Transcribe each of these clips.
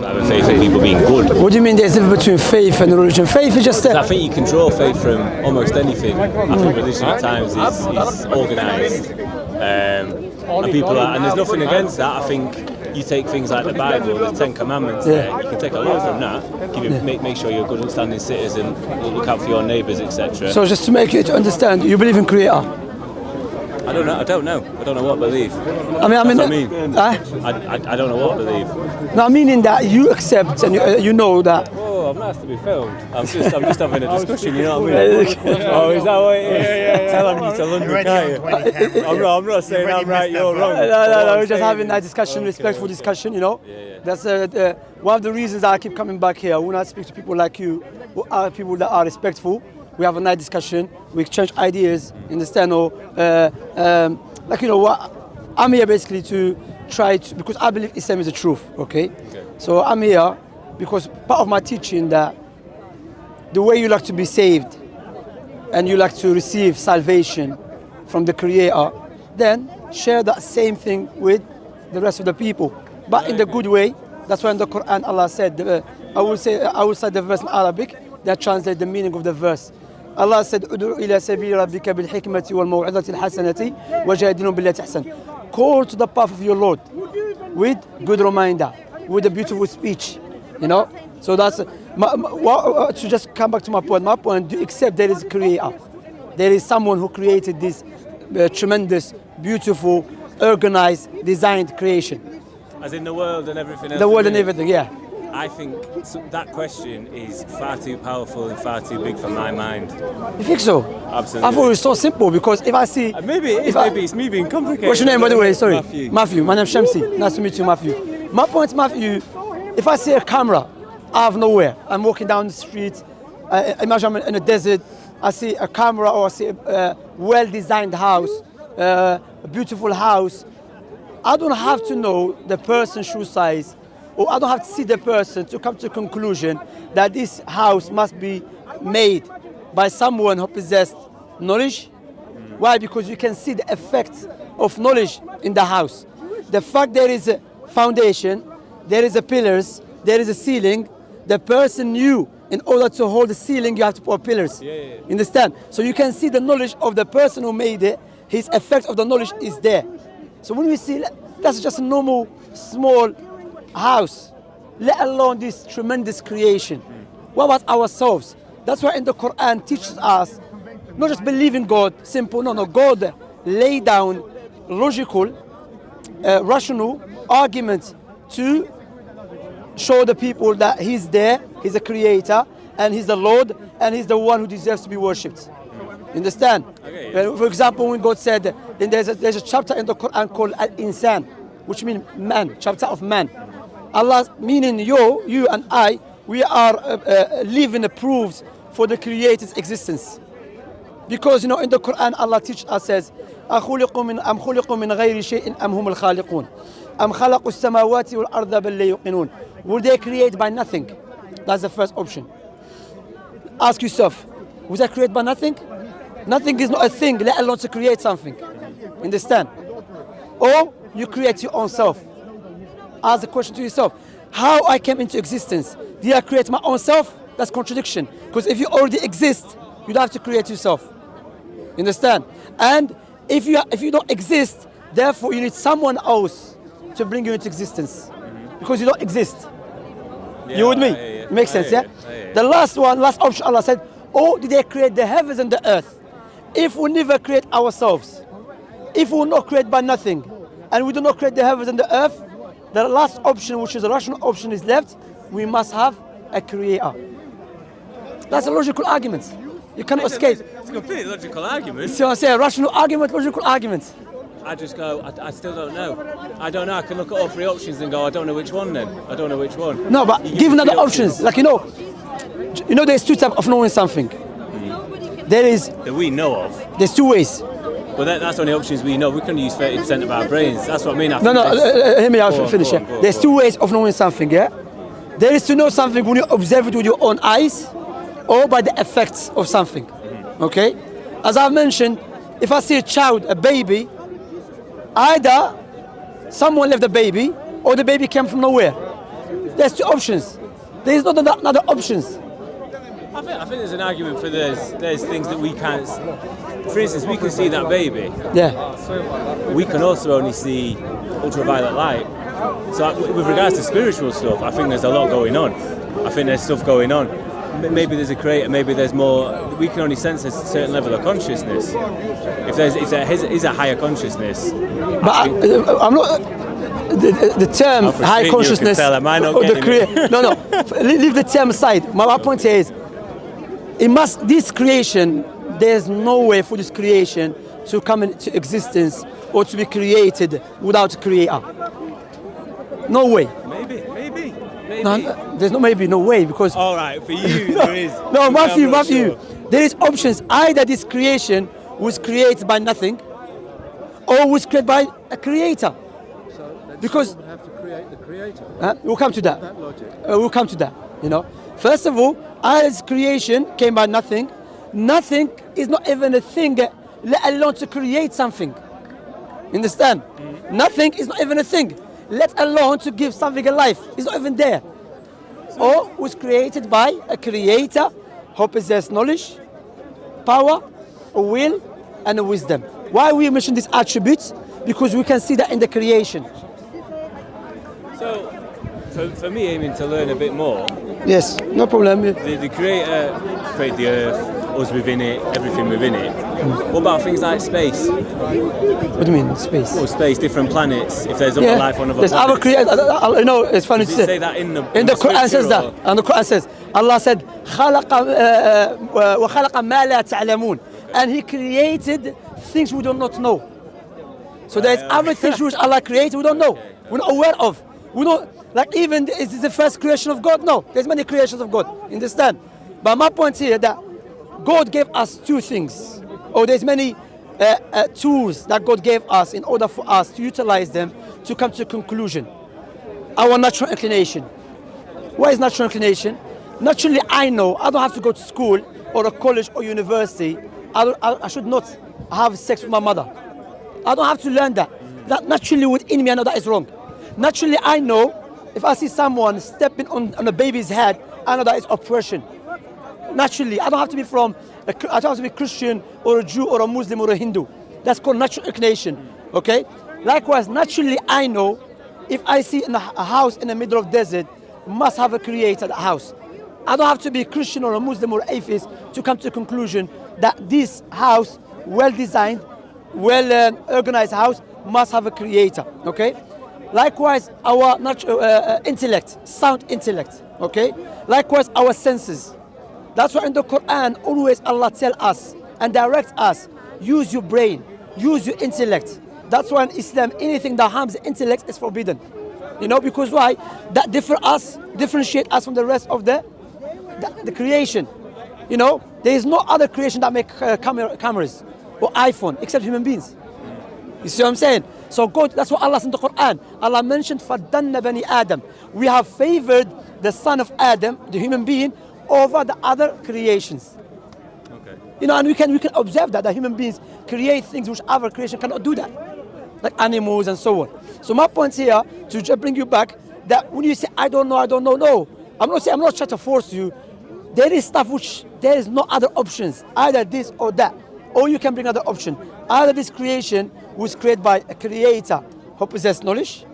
I have a faith in people being good. What do you mean there's a difference between faith and religion? Faith is just I think you can draw faith from almost anything. I think religion at times is organised. And people are, and there's nothing against that. I think you take things like the Bible, the Ten Commandments. You can take a lot from that. Make sure you're a good, upstanding citizen. Look out for your neighbours, etc. So just to make you to understand, you believe in Creator. I don't know what I believe. I don't know what I believe. No, meaning that you accept and you know that. Oh, I'm not asked to be filmed. I'm just having a discussion. You know what I mean? Oh, is that what it is? Yeah. Tell them you to London, can't you? I'm not saying I'm right, you're wrong. No. We're just having a discussion, respectful discussion. You know. Yeah. That's one of the reasons I keep coming back here. When I speak to people like you, who are people that are respectful. We have a nice discussion. We exchange ideas. Understand? What? I'm here basically to try to, because I believe Islam is the truth. Okay. So I'm here because part of my teaching that the way you like to be saved and you like to receive salvation from the Creator, then share that same thing with the rest of the people, but in the good way. That's why in the Quran Allah said, I will say the verse in Arabic that translates the meaning of the verse. Allah said, "Ud'u ila sabili rabbika bil hikmati wal maw'izati al hasanati wajadilhum billati ahsan." Call to the path of your Lord with good reminder, with a beautiful speech. You know. So that's to just come back to my point. My point: do you accept there is a Creator? There is someone who created this tremendous, beautiful, organized, designed creation. As in the world and everything else. The world and everything, yeah. I think that question is far too powerful and far too big for my mind. You think so? Absolutely. I thought it was so simple because if I see... Maybe it is, maybe it's me being complicated. What's your name, by the way? Sorry. Matthew. My name's Shamsi. Nice to meet you, Matthew. My point, Matthew, if I see a camera out of nowhere, I'm walking down the street, imagine I'm in a desert, I see a camera or I see a well-designed house, a beautiful house, I don't have to know the person's shoe size, or I don't have to see the person to come to a conclusion that this house must be made by someone who possessed knowledge. Why? Because you can see the effect of knowledge in the house. The fact there is a foundation, there is a pillars, there is a ceiling, the person knew in order to hold the ceiling you have to put pillars. Understand? So you can see the knowledge of the person who made it, his effect of the knowledge is there. So when we see that's just a normal small house, let alone this tremendous creation. What about ourselves? That's why in the Quran teaches us not just believe in God, simple, no, God lay down logical, rational arguments to show the people that He's there, He's a creator, and He's the Lord, and He's the one who deserves to be worshipped. Understand? Okay, yeah. For example, when God said, then there's a chapter in the Quran called Al-Insan, which means man, chapter of man. Allah, meaning you and I, we are living proofs for the Creator's existence. Because in the Quran Allah teaches us, says, أَمْ خُلِقُوا مِنْ غَيْرِ شَيْءٍ أَمْ هُمُ الْخَالِقُونَ أَمْ خَلَقُوا السَّمَاوَاتِ وَالْأَرْضَ بَلْ لَا يُوقِنُونَ. Were they created by nothing? That's the first option. Ask yourself, was I created by nothing? Nothing is not a thing, let alone to create something. Understand? Or you create your own self. Ask the question to yourself, how I came into existence? Did I create my own self? That's contradiction. Because if you already exist, you don't have to create yourself. Understand? And if you don't exist, therefore you need someone else to bring you into existence. Because you don't exist. Yeah, you with me? Yeah. Makes sense, yeah? The last option Allah said, or did they create the heavens and the earth? If we never create ourselves, if we will not create by nothing, and we do not create the heavens and the earth, the last option, which is a rational option, is left. We must have a creator. That's a logical argument. You cannot escape. It's a completely logical argument. So I say a rational argument, logical argument. I just go, I still don't know. I don't know. I can look at all three options and go, I don't know which one then. I don't know which one. No, but given other options, like there's two types of knowing something. There is... That we know of. There's two ways. Well, that's the only options we know. We can use 30% of our brains. That's what I mean. Hear me out, finish. There's two ways of knowing something, yeah? There is to know something when you observe it with your own eyes or by the effects of something, okay? As I've mentioned, if I see a child, a baby, either someone left the baby or the baby came from nowhere. There's two options. There is not another options. I think there's an argument for there's things that we can't. For instance, we can see that baby. Yeah. We can also only see ultraviolet light. So with regards to spiritual stuff, I think there's a lot going on. I think there's stuff going on. Maybe there's a creator. Maybe there's more. We can only sense a certain level of consciousness. If there is a higher consciousness. But I'm not. The term high consciousness. Tell, am I not getting it? No. Leave the term aside. My point here is, this creation. There's no way for this creation to come into existence or to be created without a creator. No way. Maybe. No, there's no way because. All right, for you there is. No, Matthew. Sure. There is options. Either this creation was created by nothing, or was created by a creator. So because would have to create the creator. We'll come to that. That logic. We'll come to that. First of all, as creation came by nothing. Nothing is not even a thing, let alone to create something. Understand? Nothing is not even a thing, let alone to give something a life. It's not even there. Or was created by a creator who possesses knowledge, power, a will, and a wisdom. Why we mention these attributes? Because we can see that in the creation. So, for me, aiming to learn a bit more. Yes, no problem. The creator created the earth, us within it, everything within it. What about things like space? What do you mean, space? Or space, different planets, if there's other life on other there's planets. other creators. It's funny to say that in the Quran says that. or? And the Quran says, Allah said, وَخَلَقَ مَا لَا تَعْلَمُونَ. And He created things we do not know. So there's other things which Allah created we don't know. We're not aware of. We don't, like even, is this the first creation of God? No, there's many creations of God. Understand? But my point here that God gave us two things. Or there's many tools that God gave us in order for us to utilize them to come to a conclusion. Our natural inclination. What is natural inclination? Naturally, I know I don't have to go to school or a college or university. I should not have sex with my mother. I don't have to learn that. That naturally within me, I know that is wrong. Naturally, I know if I see someone stepping on a baby's head, I know that is oppression. Naturally, I don't have to be I don't have to be Christian or a Jew or a Muslim or a Hindu. That's called natural inclination. Okay? Likewise, naturally, I know if I see a house in the middle of desert, must have a creator, that house. I don't have to be Christian or a Muslim or atheist to come to the conclusion that this house, well designed, well organized house, must have a creator. Okay? Likewise, our natural intellect, sound intellect. Okay? Likewise, our senses. That's why in the Quran, always Allah tells us and directs us, use your brain, use your intellect. That's why in Islam, anything that harms the intellect is forbidden. Because why? That differentiate us from the rest of the creation. There is no other creation that make cameras or iPhone except human beings. You see what I'm saying? So God, that's what Allah said in the Quran. Allah mentioned, فَضَّلْنَا بَنِي Adam. We have favored the son of Adam, the human being, over the other creations. Okay. And we can observe that human beings create things which other creation cannot do that, like animals and so on. So my point here, to just bring you back, that when you say I don't know, no, I'm not trying to force you. There is stuff which there is no other options, either this or that, or you can bring another option. Either this creation was created by a creator who possesses knowledge,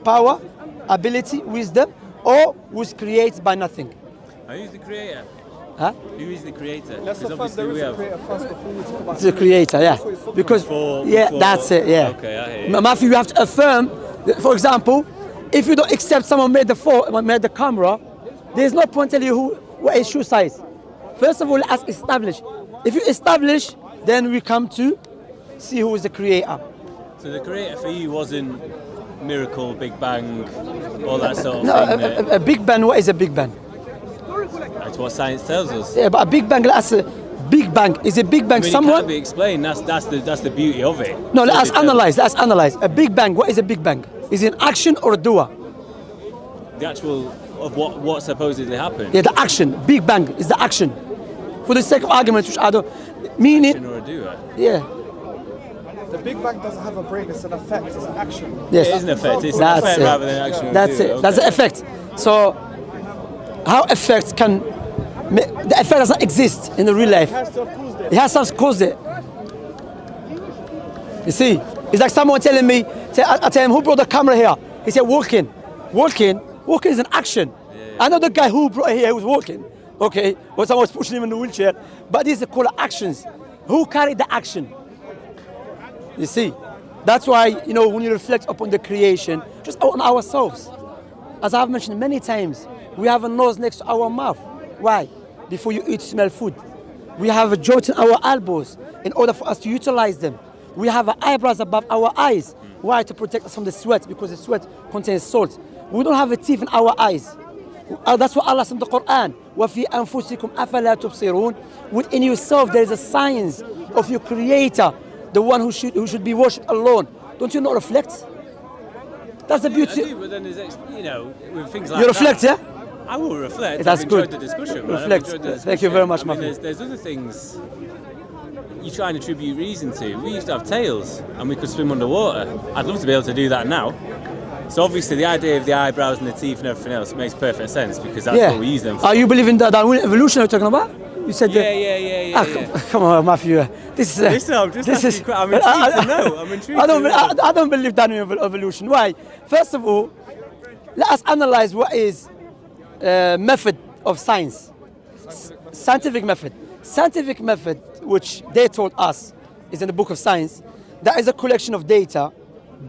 power, ability, wisdom, or was created by nothing. Who is the creator? Huh? Who is the creator? Let's Because affirm there obviously is we a have. creator first before we talk about It's the creator, yeah. Because Before- that's it, yeah. Okay, I hear you. Matthew, you have to affirm. For example, if you don't accept someone made the camera, there's no point telling you what is shoe size. First of all, let us establish. If you establish, then we come to see who is the creator. So the creator for you wasn't miracle, Big Bang, all that sort of No, thing. a Big Bang. What is a Big Bang? That's what science tells us. Yeah, but a Big Bang. That's a Big Bang. Is a Big Bang I mean, it someone? can't be explained. That's the beauty of it. No, let us It's all analyze. Let's analyze. A Big Bang. What is a Big Bang? Is it an action or a doer? the actual of what supposedly happened. Yeah, the action. Big Bang is the action. For the sake of argument, which I don't mean it. Action or a doer. Yeah. The Big Bang doesn't have a brain, it's an effect, it's an action. Yes. It is an effect. It's an That's effect it. rather than action. or a That's doer. it. That's the Okay. effect. So how effects can, the effect doesn't exist in the real life. It has to cause it. You see, it's like someone telling me, I tell him, who brought the camera here? He said, walking. Walking is an action. I know the guy who brought it here who was walking, okay, or someone was pushing him in the wheelchair, but these are called actions. Who carried the action? You see, that's why, when you reflect upon the creation, just on ourselves, as I've mentioned many times, we have a nose next to our mouth. Why? Before you eat, smell food. We have a joint in our elbows in order for us to utilize them. We have eyebrows above our eyes. Why? To protect us from the sweat, because the sweat contains salt. We don't have a teeth in our eyes. That's what Allah said in the Quran. وَفِي أَنفُسِكُمْ أَفَلَا تُبْصِرُونَ. Within yourself there is a science of your Creator, the one who should be worshipped alone. Don't you not reflect? That's the beauty. I do, but then there's, with things like You reflect, that, yeah? I will reflect. That's I've good. enjoyed the discussion. Man. Reflect. I've enjoyed the discussion. Thank you very much, I mean, my friend. there's other things you try and attribute reason to. We used to have tails and we could swim underwater. I'd love to be able to do that now. So obviously the idea of the eyebrows and the teeth and everything else makes perfect sense because that's what we use them for. Are you believing that evolution you're talking about? You said Yeah. Come on, Matthew. This is. I'm intrigued to know. I'm intrigued to know. I don't believe that in evolution. Why? First of all, let us analyze what is method of science. Scientific method. Scientific method, which they told us, is in the book of science. That is a collection of data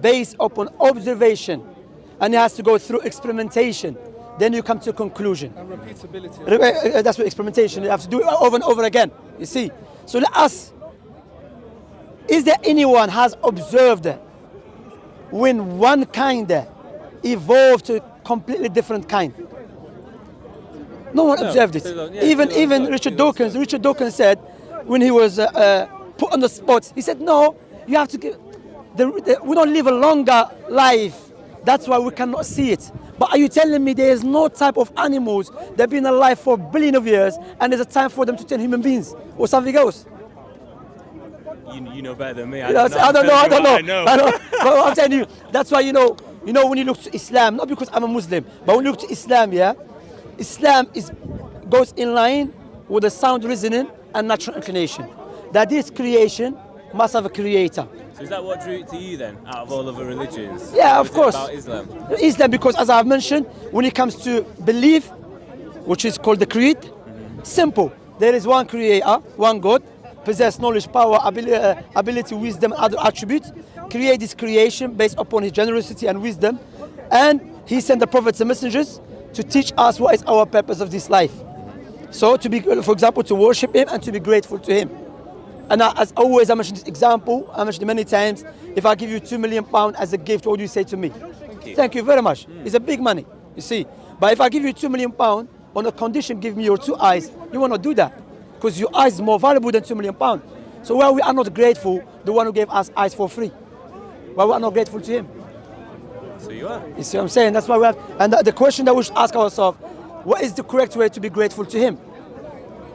based upon observation, and it has to go through experimentation. Then you come to a conclusion. And repeatability. That's what experimentation. You have to do it over and over again. You see. So let us. Is there anyone has observed when one kind evolved to a completely different kind? No one observed it. Even Richard Dawkins. Richard Dawkins said when he was put on the spot, he said, "No, you have to give. We don't live a longer life. That's why we cannot see it." But are you telling me there is no type of animals that have been alive for billions of years and there's a time for them to turn human beings or something else? You know better than me. I don't know. But I'm telling you, that's why when you look to Islam, not because I'm a Muslim, but when you look to Islam, Islam goes in line with the sound reasoning and natural inclination. That this creation must have a creator. So is that what drew it to you then, out of all other religions? Yeah, of course. About Islam? Islam, because as I've mentioned, when it comes to belief, which is called the creed, simple. There is one creator, one God, possess knowledge, power, ability, wisdom, and other attributes, create this creation based upon his generosity and wisdom, and he sent the prophets and messengers to teach us what is our purpose of this life. So to be, for example, to worship him and to be grateful to him. And as always, I mentioned this example, I mentioned it many times. If I give you £2 million as a gift, what do you say to me? Thank you very much. It's a big money, you see. But if I give you £2 million on a condition, give me your 2 eyes, you will not do that. Because your eyes is more valuable than £2 million. So why we are not grateful, the one who gave us eyes for free? Why we are not grateful to him? So you are. You see what I'm saying? That's why we have, and the question that we should ask ourselves, what is the correct way to be grateful to him?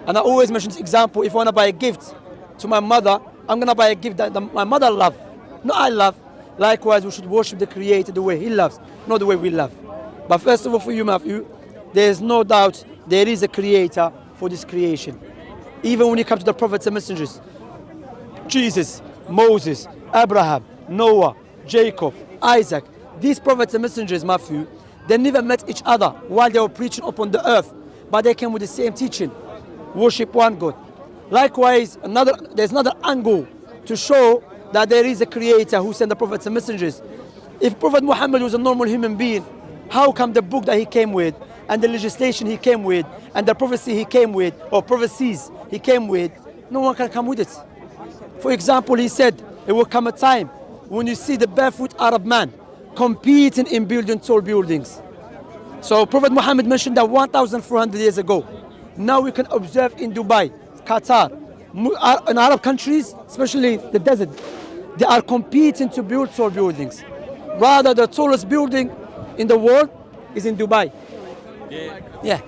And I always mention this example, if I want to buy a gift to my mother, I'm going to buy a gift that my mother loves, not I love. Likewise, we should worship the Creator the way he loves, not the way we love. But first of all, for you, Matthew, there is no doubt there is a Creator for this creation. Even when it comes to the prophets and messengers, Jesus, Moses, Abraham, Noah, Jacob, Isaac, these prophets and messengers, Matthew, they never met each other while they were preaching upon the earth, but they came with the same teaching, worship one God. Likewise, there's another angle to show that there is a creator who sent the prophets and messengers. If Prophet Muhammad was a normal human being, how come the book that he came with, and the legislation he came with, and the prophecy he came with, or prophecies he came with, no one can come with it? For example, he said, it will come a time when you see the barefoot Arab man competing in building tall buildings. So Prophet Muhammad mentioned that 1,400 years ago. Now we can observe in Dubai, Qatar, in Arab countries, especially the desert, they are competing to build tall buildings. Rather, the tallest building in the world is in Dubai. Yeah.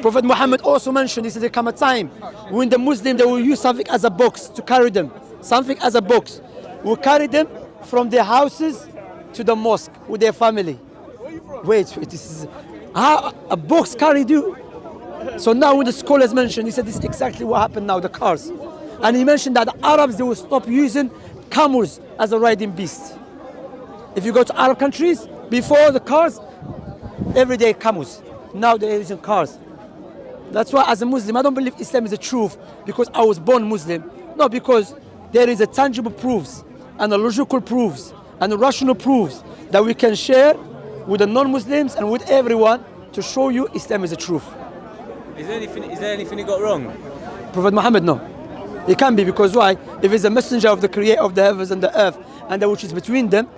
Prophet Muhammad also mentioned, he said there come a time when the Muslims, they will use something as a box to carry them. Something as a box. Will carry them from their houses to the mosque with their family. Wait, this is, How a box can he do? So now when the scholars mentioned, he said this is exactly what happened now, the cars. And he mentioned that the Arabs, they will stop using camels as a riding beast. If you go to Arab countries, before the cars, every day camels. Now they're using cars. That's why as a Muslim, I don't believe Islam is the truth because I was born Muslim. No, because there is a tangible proofs and a logical proofs and a rational proofs that we can share with the non-Muslims and with everyone to show you Islam is the truth. Is there anything he got wrong? Prophet Muhammad, no. It can be, because why? If he's a messenger of the creator of the heavens and the earth and that which is between them,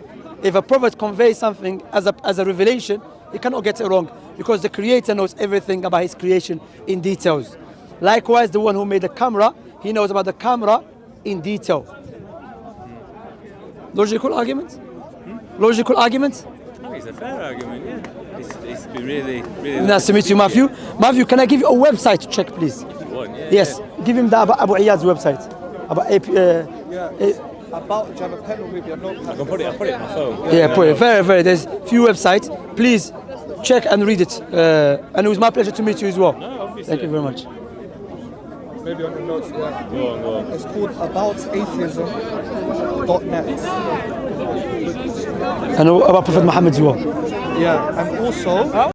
if a prophet conveys something as a revelation, he cannot get it wrong because the creator knows everything about his creation in details. Likewise, the one who made the camera, he knows about the camera in detail. Logical argument? Logical argument? Oh, it's a fair argument, yeah. It's been really, really... Nice to meet you, Matthew. Matthew, can I give you a website to check, please? If you want, yeah. Yes, give him the Abu Iyad's website. About About, do you have a pen or maybe a notepad? I can put it on my phone. Yeah, put it. Very. There's few websites. Please check and read it. And it was my pleasure to meet you as well. No, obviously. Thank you very much. Maybe on the notes, yeah. Go on. It's called aboutatheism.net. And about Prophet Muhammad as well. Yeah, and also